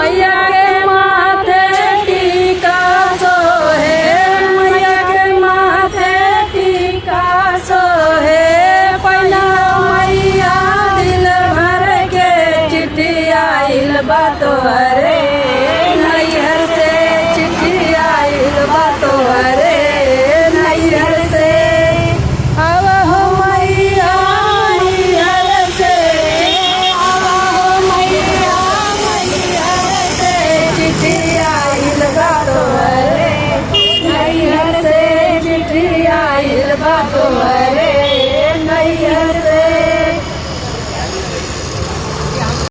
मैया के माथे टीका सोहे, मैया के माथे टीका सोहे। पहला मैया दिल भर के चिट्ठी आइल बा तोहरे